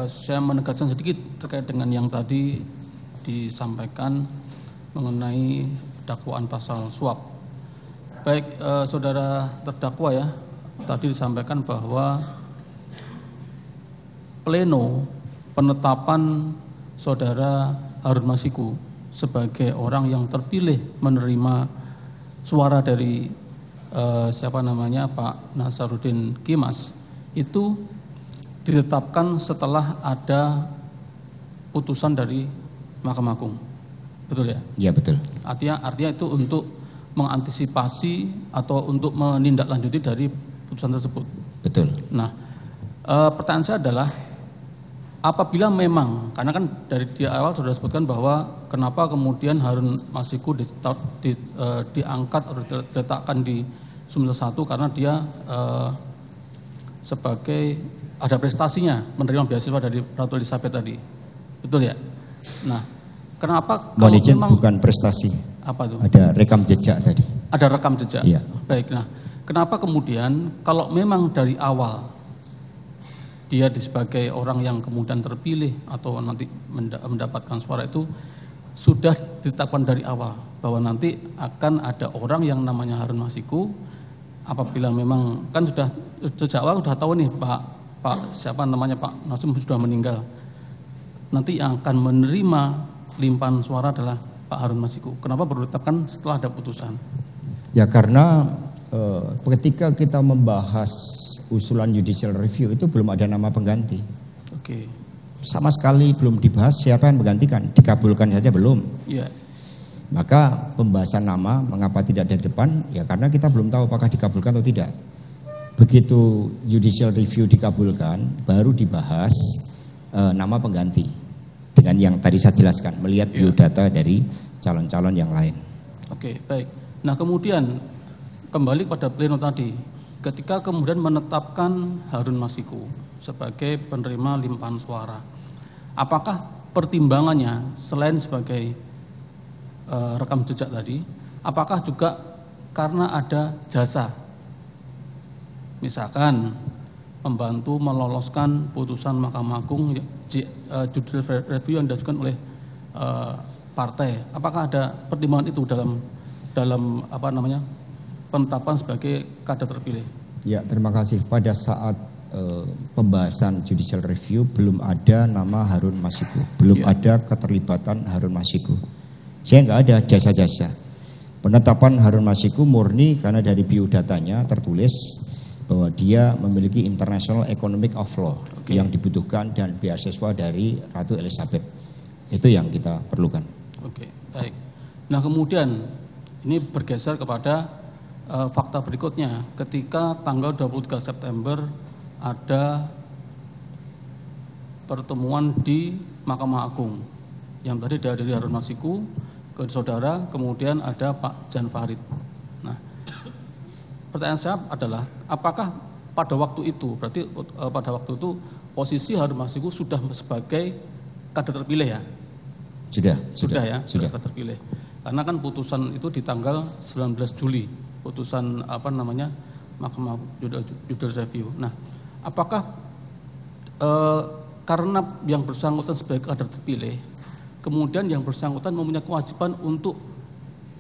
saya menegaskan sedikit terkait dengan yang tadi disampaikan mengenai dakwaan pasal suap. Baik, saudara terdakwa ya, tadi disampaikan bahwa pleno penetapan saudara Harun Masiku sebagai orang yang terpilih menerima suara dari Pak Nasaruddin Kimas itu ditetapkan setelah ada putusan dari Mahkamah Agung, betul ya? Iya betul. Artinya itu untuk mengantisipasi atau untuk menindaklanjuti dari putusan tersebut. Betul. Nah, pertanyaan saya adalah apabila memang, karena kan dari di awal sudah disebutkan bahwa kenapa kemudian Harun Masiku diangkat atau diletakkan di Sumsel 1 karena dia sebagai ada prestasinya menerima beasiswa dari Ratu Elizabeth tadi, betul ya? Nah, kenapa kalau memang bukan prestasi? Apa itu? Ada rekam jejak tadi. Ada rekam jejak. Iya. Baik. Nah, kenapa kemudian kalau memang dari awal dia sebagai orang yang kemudian terpilih atau nanti mendapatkan suara itu sudah ditetapkan dari awal bahwa nanti akan ada orang yang namanya Harun Masiku, apabila memang kan sudah sejak awal sudah tahu nih Pak Nasim sudah meninggal, nanti yang akan menerima limpahan suara adalah Pak Harun Masiku. Kenapa baru ditetapkan setelah ada putusan? Ya karena ketika kita membahas usulan judicial review itu belum ada nama pengganti. Oke. Sama sekali belum dibahas siapa yang menggantikan, dikabulkan saja belum. Iya. Maka pembahasan nama mengapa tidak dari depan? Ya karena kita belum tahu apakah dikabulkan atau tidak. Begitu judicial review dikabulkan, baru dibahas nama pengganti dengan yang tadi saya jelaskan, melihat biodata dari calon-calon yang lain. Oke, baik. Nah kemudian kembali pada pleno tadi, ketika kemudian menetapkan Harun Masiku sebagai penerima limpahan suara, apakah pertimbangannya selain sebagai rekam jejak tadi, apakah juga karena ada jasa? Misalkan membantu meloloskan putusan Mahkamah Agung judicial review yang diajukan oleh partai. Apakah ada pertimbangan itu dalam penetapan sebagai kader terpilih? Ya, terima kasih. Pada saat pembahasan judicial review belum ada nama Harun Masiku, belum ada keterlibatan Harun Masiku. Saya nggak ada jasa-jasa. Penetapan Harun Masiku murni karena dari biodatanya tertulis bahwa dia memiliki International Economic of Law yang dibutuhkan dan beasiswa dari Ratu Elizabeth. Itu yang kita perlukan. Oke, baik. Nah kemudian ini bergeser kepada fakta berikutnya. Ketika tanggal 23 September ada pertemuan di Mahkamah Agung yang tadi dihadiri Harun Masiku, ke saudara, kemudian ada Pak Jan Farid. Nah, pertanyaan saya adalah, apakah pada waktu itu, berarti pada waktu itu posisi Harun Masiku sudah sebagai kader terpilih ya? Sudah ya, sudah kader terpilih. Karena kan putusan itu di tanggal 19 Juli, putusan Mahkamah Judicial Review. Nah, apakah karena yang bersangkutan sebagai kader terpilih, kemudian yang bersangkutan mempunyai kewajiban untuk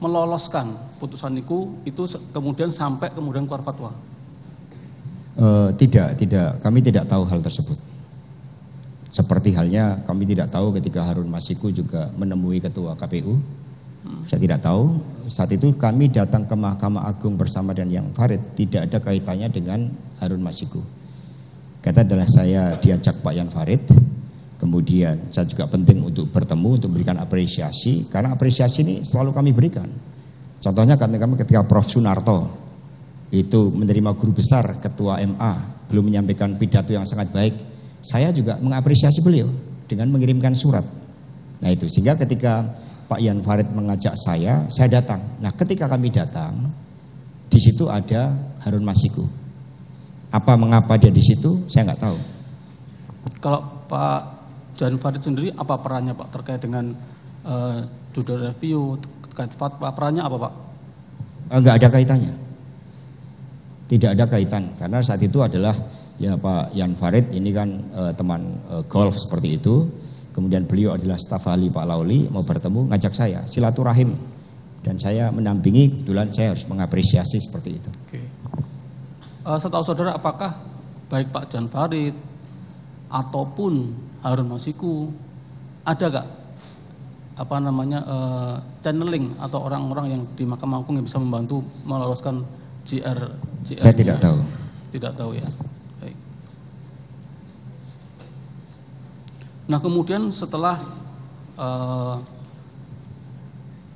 meloloskan putusan itu kemudian sampai kemudian keluar fatwa? Tidak. Kami tidak tahu hal tersebut. Seperti halnya kami tidak tahu ketika Harun Masiku juga menemui ketua KPU. Saya tidak tahu. Saat itu kami datang ke Mahkamah Agung bersama dengan Yang Farid, tidak ada kaitannya dengan Harun Masiku. Kata adalah saya diajak Pak Yan Farid. Kemudian saya juga penting untuk bertemu, untuk memberikan apresiasi, karena apresiasi ini selalu kami berikan. Contohnya kami ketika Prof. Sunarto itu menerima guru besar ketua MA, belum menyampaikan pidato yang sangat baik, saya juga mengapresiasi beliau dengan mengirimkan surat. Nah itu, sehingga ketika Pak Yan Farid mengajak saya datang. Nah ketika kami datang, di situ ada Harun Masiku. Mengapa dia di situ, saya nggak tahu. Kalau Pak Jan Farid sendiri apa perannya Pak terkait dengan judicial review, terkait fatwa, perannya apa Pak? Enggak ada kaitannya. Tidak ada kaitan, karena saat itu adalah ya Pak Jan Farid ini kan teman golf seperti itu. Kemudian beliau adalah staf ahli Pak Lauli, mau bertemu, ngajak saya silaturahim, dan saya mendampingi. Kebetulan saya harus mengapresiasi seperti itu. Oke. Setahu saudara, apakah baik Pak Jan Farid ataupun Harun Masiku ada gak channeling atau orang-orang yang di Mahkamah Agung yang bisa membantu meloloskan GR? Saya tidak tahu. Tidak tahu ya. Baik. Nah, kemudian setelah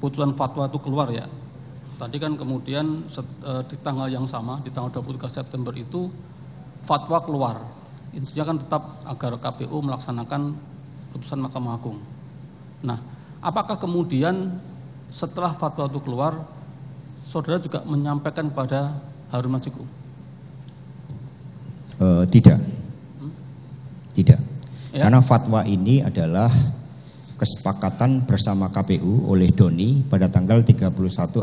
putusan fatwa itu keluar ya, tadi kan kemudian di tanggal yang sama, di tanggal 23 September itu fatwa keluar. Intinya kan tetap agar KPU melaksanakan putusan Mahkamah Agung. Nah, apakah kemudian setelah fatwa itu keluar, saudara juga menyampaikan kepada Harun Masiku? Tidak. Tidak. Ya? Karena fatwa ini adalah kesepakatan bersama KPU oleh Doni pada tanggal 31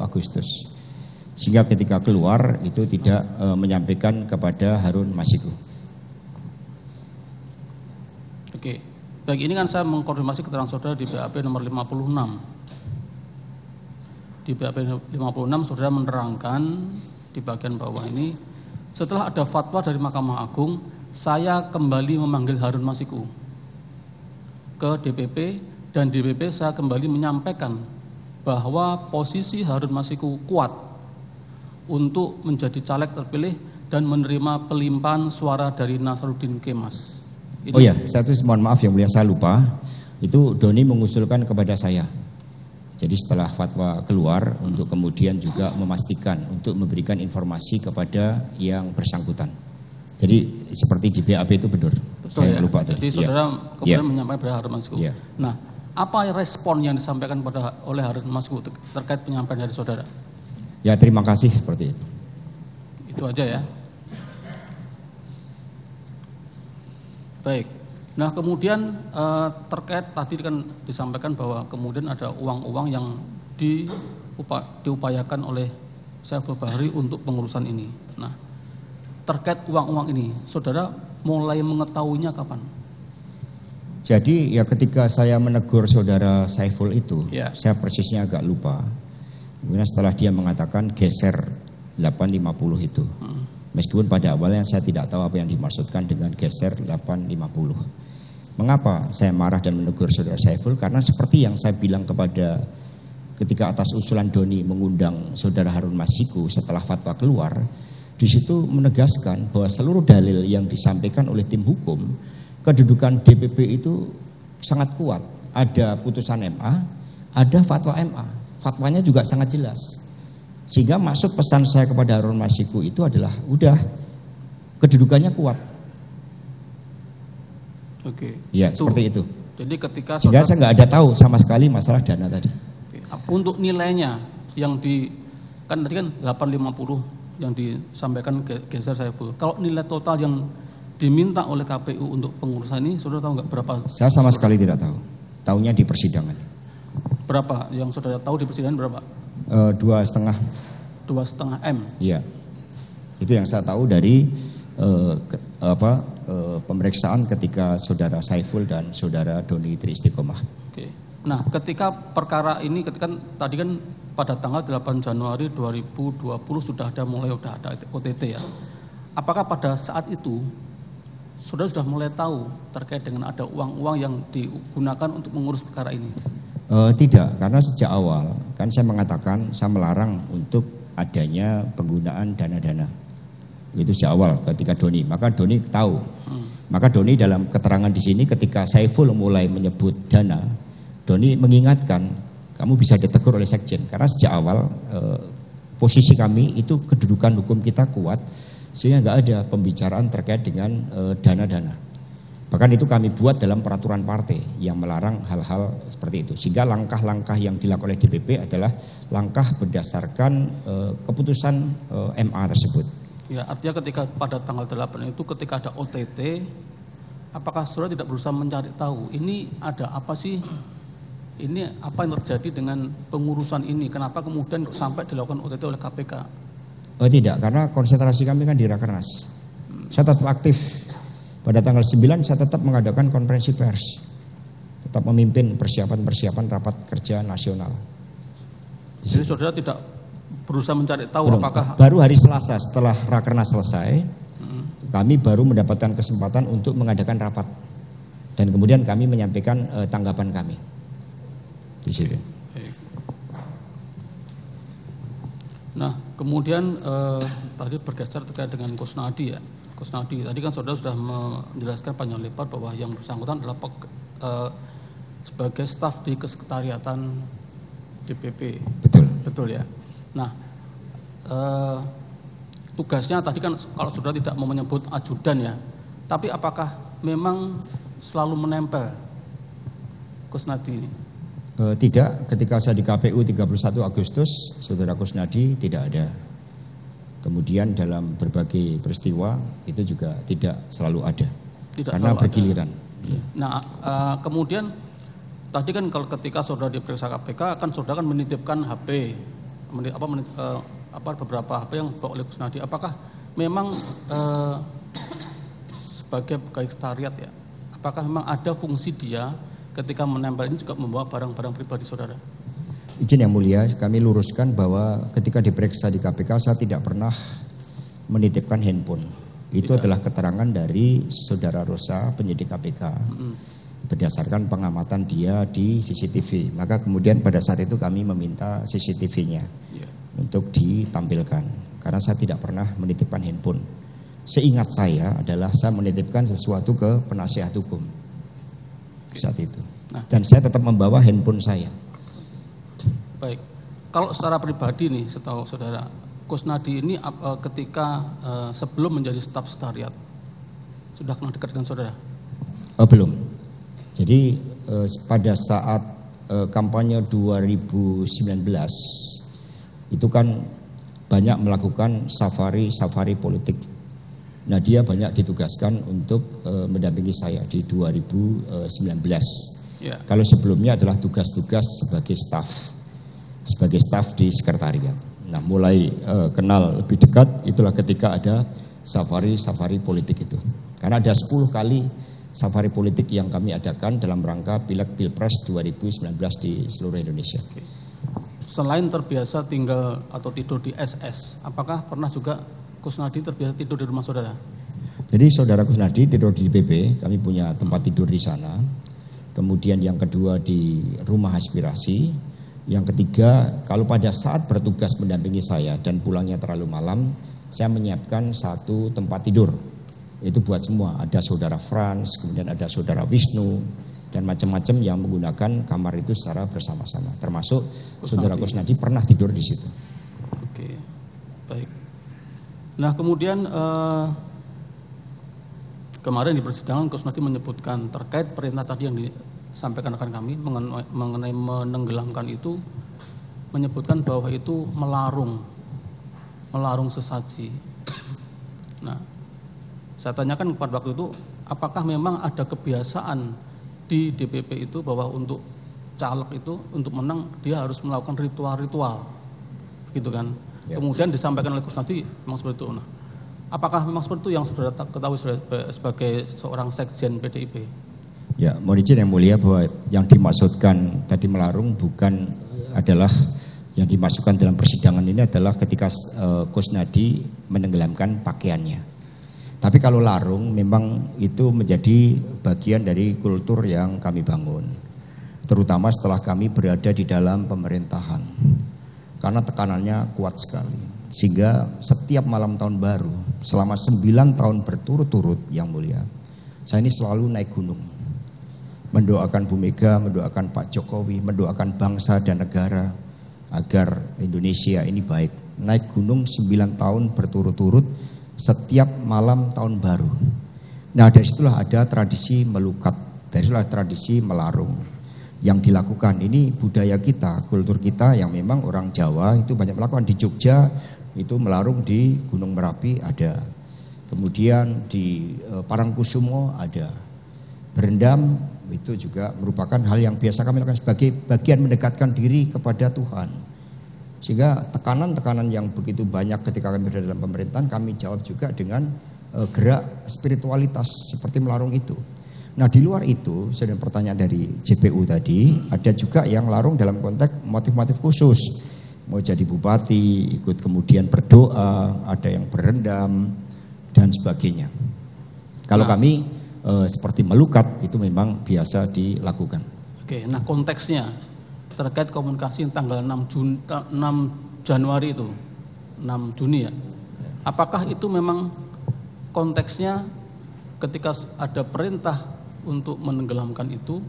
Agustus. Sehingga ketika keluar itu tidak menyampaikan kepada Harun Masiku. Oke. Baik, ini kan saya mengkonfirmasi keterangan saudara di BAP nomor 56. Di BAP 56 saudara menerangkan di bagian bawah ini, setelah ada fatwa dari Mahkamah Agung, saya kembali memanggil Harun Masiku ke DPP, dan DPP saya kembali menyampaikan bahwa posisi Harun Masiku kuat untuk menjadi caleg terpilih dan menerima pelimpahan suara dari Nasaruddin Kemas. Oh ya, saya tuh mohon maaf yang mulia, saya lupa. Itu Doni mengusulkan kepada saya. Jadi setelah fatwa keluar untuk kemudian juga memastikan untuk memberikan informasi kepada yang bersangkutan. Jadi seperti di BAP itu benar. Betul, saya lupa tadi. Jadi saudara kemudian menyampaikan kepada Harun Masiku. Nah, apa respon yang disampaikan oleh Harun Masiku terkait penyampaian dari saudara? Ya, terima kasih, seperti itu. Itu aja ya. Baik. Nah, kemudian terkait tadi kan disampaikan bahwa kemudian ada uang-uang yang diupayakan oleh Saiful Bahri untuk pengurusan ini. Nah, terkait uang-uang ini, saudara mulai mengetahuinya kapan? Jadi ya ketika saya menegur saudara Saiful itu, saya persisnya agak lupa. Kemudian setelah dia mengatakan geser 850 itu. Meskipun pada awalnya saya tidak tahu apa yang dimaksudkan dengan geser 850. Mengapa saya marah dan menegur saudara Saiful? Karena seperti yang saya bilang ketika atas usulan Doni mengundang saudara Harun Masiku setelah fatwa keluar, di situ menegaskan bahwa seluruh dalil yang disampaikan oleh tim hukum, kedudukan DPP itu sangat kuat. Ada putusan MA, ada fatwa MA. Fatwanya juga sangat jelas. Sehingga maksud pesan saya kepada Harun Masiku itu adalah, udah, kedudukannya kuat. Oke. Ya, seperti itu. Jadi ketika sehingga saya nggak ada tahu sama sekali masalah dana tadi. Untuk nilainya yang kan tadi kan 850 yang disampaikan geser Saiful. Kalau nilai total yang diminta oleh KPU untuk pengurusan ini, saudara tahu nggak berapa? Saya sama sekali tidak tahu. Tahunya di persidangan. Berapa? Yang saudara tahu di persidangan berapa? 2,5. 2,5 M. Iya. Itu yang saya tahu dari pemeriksaan ketika saudara Saiful dan saudara Doni Tri Istiqomah. Oke. Nah, ketika perkara ini tadi kan pada tanggal 8 Januari 2020 sudah ada OTT ya. Apakah pada saat itu saudara sudah mulai tahu terkait dengan ada uang-uang yang digunakan untuk mengurus perkara ini? Tidak, karena sejak awal kan saya mengatakan saya melarang untuk adanya penggunaan dana-dana. Itu sejak awal ketika Doni, maka Doni tahu. Maka Doni dalam keterangan di sini ketika Saiful mulai menyebut dana, Doni mengingatkan kamu bisa ditegur oleh sekjen karena sejak awal posisi kami itu kedudukan hukum kita kuat sehingga nggak ada pembicaraan terkait dengan dana-dana. Bahkan itu kami buat dalam peraturan partai yang melarang hal-hal seperti itu. Sehingga langkah-langkah yang dilakukan oleh DPP adalah langkah berdasarkan keputusan MA tersebut. Ya, artinya ketika pada tanggal 8 itu ketika ada OTT, apakah saudara tidak berusaha mencari tahu ini ada apa sih? Ini apa yang terjadi dengan pengurusan ini? Kenapa kemudian sampai dilakukan OTT oleh KPK? Oh tidak, karena konsentrasi kami kan di Rakernas. Saya tetap aktif. Pada tanggal 9 saya tetap mengadakan konferensi pers. Tetap memimpin persiapan-persiapan rapat kerja nasional. Jadi saudara tidak berusaha mencari tahu belum, apakah... Baru hari Selasa setelah Rakernas selesai, kami baru mendapatkan kesempatan untuk mengadakan rapat. Dan kemudian kami menyampaikan tanggapan kami. Di situ. Nah, kemudian tadi bergeser terkait dengan Kusnadi ya. Kusnadi tadi kan saudara sudah menjelaskan panjang lebar bahwa yang bersangkutan adalah sebagai staf di kesekretariatan DPP. Betul. Betul ya. Nah, tugasnya tadi kan kalau saudara tidak mau menyebut ajudan ya, tapi apakah memang selalu menempel Kusnadi ini? Tidak, ketika saya di KPU 31 Agustus, saudara Kusnadi tidak ada. Kemudian dalam berbagai peristiwa itu juga tidak selalu ada, karena bergiliran. Ya. Nah, kemudian tadi kan kalau ketika saudara diperiksa KPK kan saudara kan menitipkan HP, beberapa HP yang dibawa oleh Kusnadi. Apakah memang sebagai pegawai sekretariat ya? Apakah memang ada fungsi dia ketika menempel ini juga membawa barang-barang pribadi saudara? Izin yang mulia, kami luruskan bahwa ketika diperiksa di KPK saya tidak pernah menitipkan handphone. Itu adalah keterangan dari saudara Rosa, penyidik KPK. Berdasarkan pengamatan dia di CCTV. Maka kemudian pada saat itu kami meminta CCTV-nya untuk ditampilkan. Karena saya tidak pernah menitipkan handphone. Seingat saya adalah saya menitipkan sesuatu ke penasihat hukum saat itu. Dan saya tetap membawa handphone saya. Baik, kalau secara pribadi nih, setahu saudara, Kusnadi ini ketika sebelum menjadi staf sekretariat sudah kenal dekat dengan saudara? Belum. Jadi pada saat kampanye 2019 itu kan banyak melakukan safari politik. Nah, dia banyak ditugaskan untuk mendampingi saya di 2019. Ya. Kalau sebelumnya adalah tugas-tugas sebagai staf di sekretariat. Nah, mulai kenal lebih dekat itulah ketika ada safari politik itu. Karena ada 10 kali safari politik yang kami adakan dalam rangka Pileg Pilpres 2019 di seluruh Indonesia. Selain terbiasa tinggal atau tidur di SS, apakah pernah juga Kusnadi terbiasa tidur di rumah saudara? Jadi saudara Kusnadi tidur di DPP, kami punya tempat tidur di sana. Kemudian yang kedua di rumah aspirasi. Yang ketiga, kalau pada saat bertugas mendampingi saya dan pulangnya terlalu malam, saya menyiapkan satu tempat tidur. Itu buat semua, ada saudara Frans, kemudian ada saudara Wisnu, dan macam-macam yang menggunakan kamar itu secara bersama-sama. Termasuk saudara Kusnadi pernah tidur di situ. Oke, baik. Nah kemudian kemarin di persidangan Kusnadi menyebutkan terkait perintah tadi yang disampaikan rekan kami mengenai menenggelamkan itu, menyebutkan bahwa itu melarung sesaji. Nah, saya tanyakan pada waktu itu, apakah memang ada kebiasaan di DPP itu bahwa untuk caleg itu untuk menang dia harus melakukan ritual-ritual, gitu kan? Ya. Kemudian disampaikan oleh Kusnadi memang seperti itu. Nah, apakah memang seperti itu yang sudah ketahui sebagai seorang sekjen PDIP? Ya, mohon izin yang mulia bahwa yang dimaksudkan tadi melarung bukan adalah yang dimasukkan dalam persidangan ini adalah ketika Kusnadi menenggelamkan pakaiannya. Tapi kalau larung memang itu menjadi bagian dari kultur yang kami bangun. Terutama setelah kami berada di dalam pemerintahan. Karena tekanannya kuat sekali. Sehingga setiap malam tahun baru selama 9 tahun berturut-turut yang mulia, saya ini selalu naik gunung. Mendoakan Bu Mega, mendoakan Pak Jokowi, mendoakan bangsa dan negara agar Indonesia ini baik. Naik gunung 9 tahun berturut-turut setiap malam tahun baru. Nah, dari situlah ada tradisi melukat, dari situlah tradisi melarung yang dilakukan. Ini budaya kita, kultur kita yang memang orang Jawa itu banyak melakukan. Di Jogja itu melarung di Gunung Merapi ada. Kemudian di Parangkusumo ada. Berendam itu juga merupakan hal yang biasa kami lakukan sebagai bagian mendekatkan diri kepada Tuhan. Sehingga tekanan-tekanan yang begitu banyak ketika kami berada dalam pemerintahan, kami jawab juga dengan gerak spiritualitas seperti melarung itu. Nah di luar itu, sedang pertanyaan dari JPU tadi, ada juga yang larung dalam konteks motif-motif khusus. Mau jadi bupati, ikut kemudian berdoa, ada yang berendam, dan sebagainya. Kalau kami seperti melukat, itu memang biasa dilakukan. Oke, nah konteksnya terkait komunikasi tanggal 6 Januari itu, 6 Juni ya. Apakah itu memang konteksnya ketika ada perintah untuk menenggelamkan itu,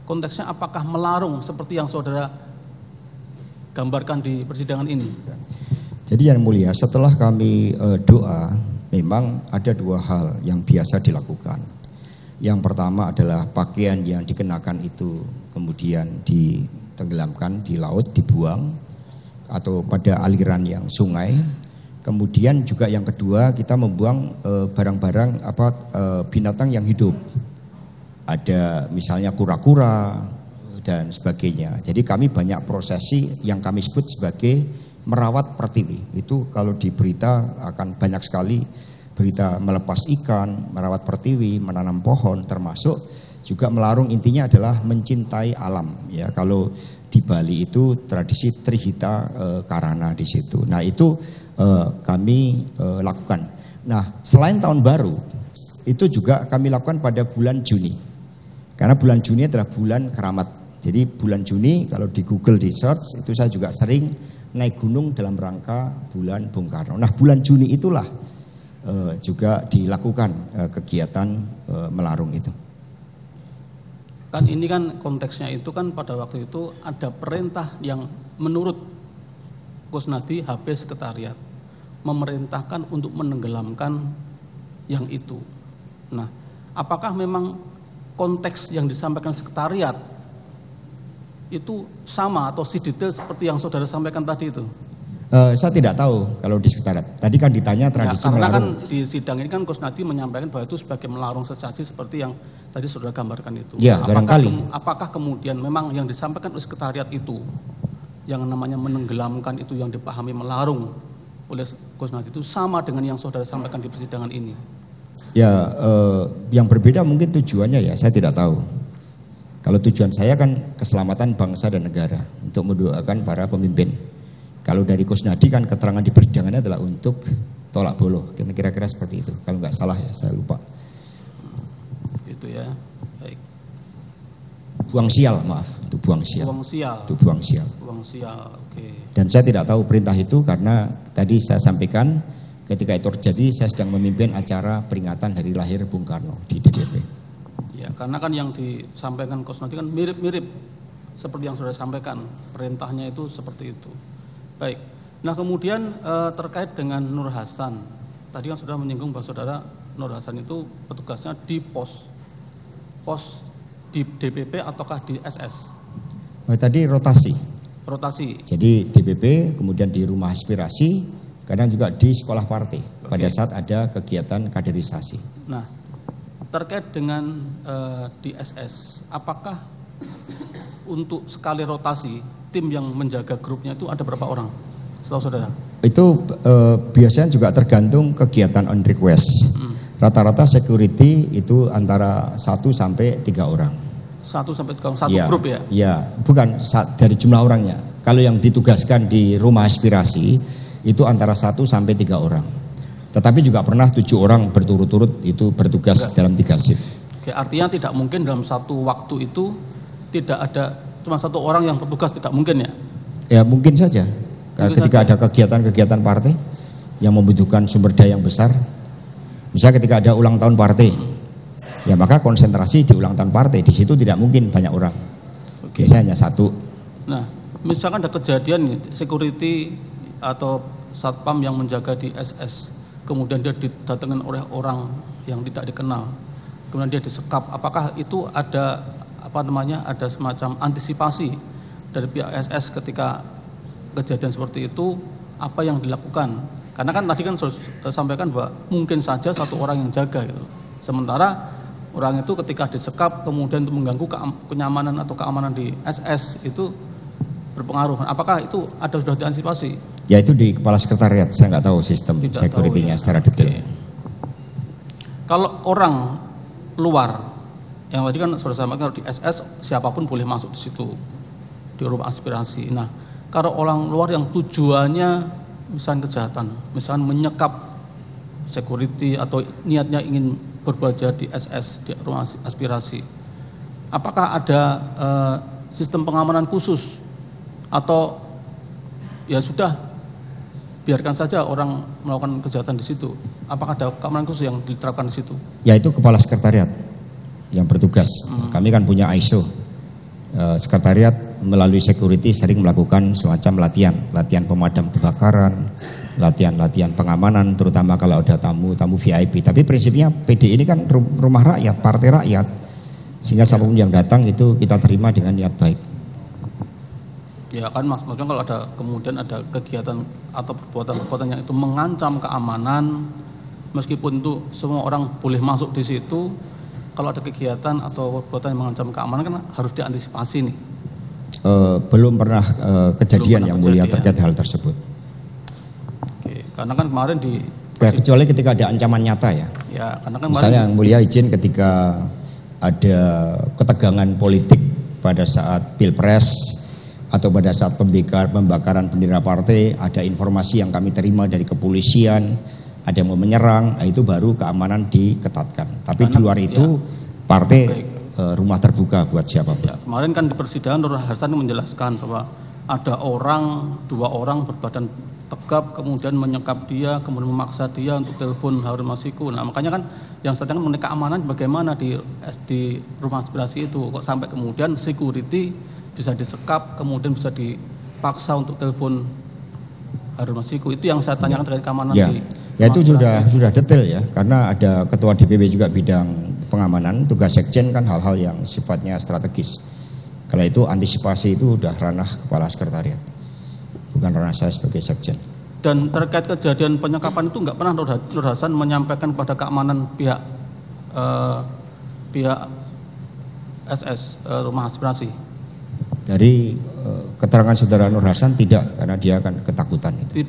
konteksnya apakah melarung seperti yang saudara gambarkan di persidangan ini? Jadi yang mulia, setelah kami doa, memang ada dua hal yang biasa dilakukan. Yang pertama adalah pakaian yang dikenakan itu kemudian ditenggelamkan di laut, dibuang atau pada aliran yang sungai. Kemudian juga yang kedua, kita membuang barang-barang binatang yang hidup. Ada misalnya kura-kura dan sebagainya. Jadi kami banyak prosesi yang kami sebut sebagai merawat pertiwi. Itu kalau di berita akan banyak sekali berita melepas ikan, merawat pertiwi, menanam pohon, termasuk juga melarung, intinya adalah mencintai alam. Ya, kalau di Bali itu tradisi Trihita Karana di situ. Nah itu kami lakukan. Nah selain tahun baru, itu juga kami lakukan pada bulan Juni. Karena bulan Juni adalah bulan keramat. Jadi bulan Juni kalau di Google di search, itu saya juga sering naik gunung dalam rangka bulan Bung Karno. Nah bulan Juni itulah juga dilakukan kegiatan melarung itu. Kan ini kan konteksnya itu kan pada waktu itu ada perintah yang menurut Kusnadi HP Sekretariat memerintahkan untuk menenggelamkan yang itu. Nah, apakah memang konteks yang disampaikan Sekretariat itu sama atau sidetail seperti yang saudara sampaikan tadi itu? Saya tidak tahu kalau di sekretariat. Tadi kan ditanya tradisi karena melarung. Kan di sidang ini kan Kusnadi menyampaikan bahwa itu sebagai melarung sesaji seperti yang tadi saudara gambarkan itu. Ya, barangkali. Apakah kemudian memang yang disampaikan oleh sekretariat itu, yang namanya menenggelamkan itu yang dipahami melarung oleh Kusnadi itu sama dengan yang saudara sampaikan di persidangan ini? Ya, yang berbeda mungkin tujuannya ya, saya tidak tahu. Kalau tujuan saya kan keselamatan bangsa dan negara, untuk mendoakan para pemimpin. Kalau dari Kusnadi kan keterangan di persidangannya adalah untuk tolak bolo, kira-kira seperti itu. Kalau nggak salah ya, saya lupa. Itu ya, baik. Buang sial, maaf, itu buang sial. Buang sial. Itu buang sial. Buang sial, oke. Dan saya tidak tahu perintah itu karena tadi saya sampaikan ketika itu terjadi saya sedang memimpin acara peringatan hari lahir Bung Karno di DPP. Ya, karena kan yang disampaikan Kusnadi kan mirip-mirip seperti yang sudah sampaikan, perintahnya itu seperti itu. Baik, nah kemudian terkait dengan Nur Hasan, tadi kan sudah menyinggung bahwa saudara Nur Hasan itu petugasnya di pos di DPP ataukah di SS? Tadi rotasi. Rotasi. Jadi DPP, kemudian di rumah aspirasi, kadang juga di sekolah partai. Oke. Pada saat ada kegiatan kaderisasi. Nah, terkait dengan di SS, apakah untuk sekali rotasi tim yang menjaga grupnya itu ada berapa orang? Setahu saudara? Itu biasanya juga tergantung kegiatan on request. Rata-rata security itu antara 1 sampai 3 orang. 1 sampai 3 orang, satu grup ya? Iya, bukan dari jumlah orangnya. Kalau yang ditugaskan di rumah aspirasi itu antara 1 sampai 3 orang. Tetapi juga pernah 7 orang berturut-turut itu bertugas dalam 3 shift. Oke, artinya tidak mungkin dalam satu waktu itu tidak ada cuma 1 orang yang bertugas, tidak mungkin ya? Ya mungkin saja. Ketika ada kegiatan-kegiatan partai yang membutuhkan sumber daya yang besar, misalnya ketika ada ulang tahun partai, ya maka konsentrasi di ulang tahun partai, di situ tidak mungkin banyak orang. Biasanya hanya 1. Nah, misalkan ada kejadian security atau satpam yang menjaga di SS, kemudian dia didatangkan oleh orang yang tidak dikenal, kemudian dia disekap, apakah itu ada ada semacam antisipasi dari pihak SS ketika kejadian seperti itu, apa yang dilakukan? Karena kan tadi kan sudah sampaikan bahwa mungkin saja 1 orang yang jaga gitu. Sementara orang itu ketika disekap kemudian untuk mengganggu kenyamanan atau keamanan di SS itu berpengaruh. Apakah itu sudah diantisipasi? Ya itu di kepala sekretariat, saya nggak tahu sistem security-nya secara detail. Kalau orang luar, yang tadi kan sudah sampaikan di SS siapapun boleh masuk di situ, di rumah aspirasi. Nah, kalau orang luar yang tujuannya misalnya kejahatan, misalnya menyekap security atau niatnya ingin berbuat jahat di SS, di rumah aspirasi, apakah ada sistem pengamanan khusus atau ya sudah biarkan saja orang melakukan kejahatan di situ? Apakah ada keamanan khusus yang diterapkan di situ? Ya itu kepala sekretariat yang bertugas. Kami kan punya ISO. Sekretariat melalui security sering melakukan semacam latihan pemadam kebakaran, latihan pengamanan, terutama kalau ada tamu VIP. Tapi prinsipnya PD ini kan rumah rakyat, partai rakyat, sehingga siapapun yang datang itu kita terima dengan niat baik. Ya kan Mas, maksudnya kalau kemudian ada kegiatan atau perbuatan yang itu mengancam keamanan, meskipun itu semua orang boleh masuk di situ, kalau ada kegiatan atau perbuatan yang mengancam keamanan kan harus diantisipasi nih. Belum pernah kejadian yang mulia terkait hal tersebut. Oke, karena kan kemarin kecuali ketika ada ancaman nyata ya. Ya, karena kan misalnya yang mulia izin ketika ada ketegangan politik pada saat Pilpres atau pada saat pembakaran bendera partai, ada informasi yang kami terima dari kepolisian, ada yang mau menyerang, itu baru keamanan diketatkan. Tapi di luar itu partai rumah terbuka buat siapapun. Ya, kemarin kan di persidangan Nur Hasan menjelaskan bahwa ada dua orang berbadan tegap kemudian menyekap dia, kemudian memaksa dia untuk telepon Harun Masiku. Nah makanya kan yang sedang mengenai keamanan bagaimana di rumah aspirasi itu, kok sampai kemudian security bisa disekap, kemudian bisa dipaksa untuk telepon Harun Masiku. Itu yang saya tanyakan terkait keamanan ya itu sudah detail ya, karena ada ketua DPP juga bidang pengamanan, tugas sekjen kan hal-hal yang sifatnya strategis. Kalau itu antisipasi itu udah ranah kepala sekretariat, bukan ranah saya sebagai sekjen. Dan terkait kejadian penyekapan itu nggak pernah Nur Hasan menyampaikan kepada keamanan pihak SS rumah aspirasi? Dari keterangan saudara Nur Hasan tidak, karena dia akan ketakutan itu.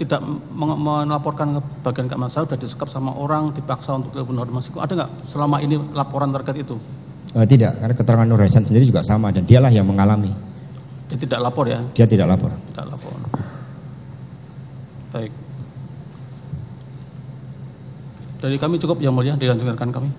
Tidak melaporkan ke bagian keamanan, saya sudah disekap sama orang, dipaksa untuk telepon Harun Masiku. Ada nggak selama ini laporan terkait itu? Tidak, karena keterangan Nur Hasan sendiri juga sama dan dialah yang mengalami. Dia tidak lapor ya? Dia tidak lapor. Tidak lapor. Baik. Dari kami cukup yang mulia, dilanjutkan kami.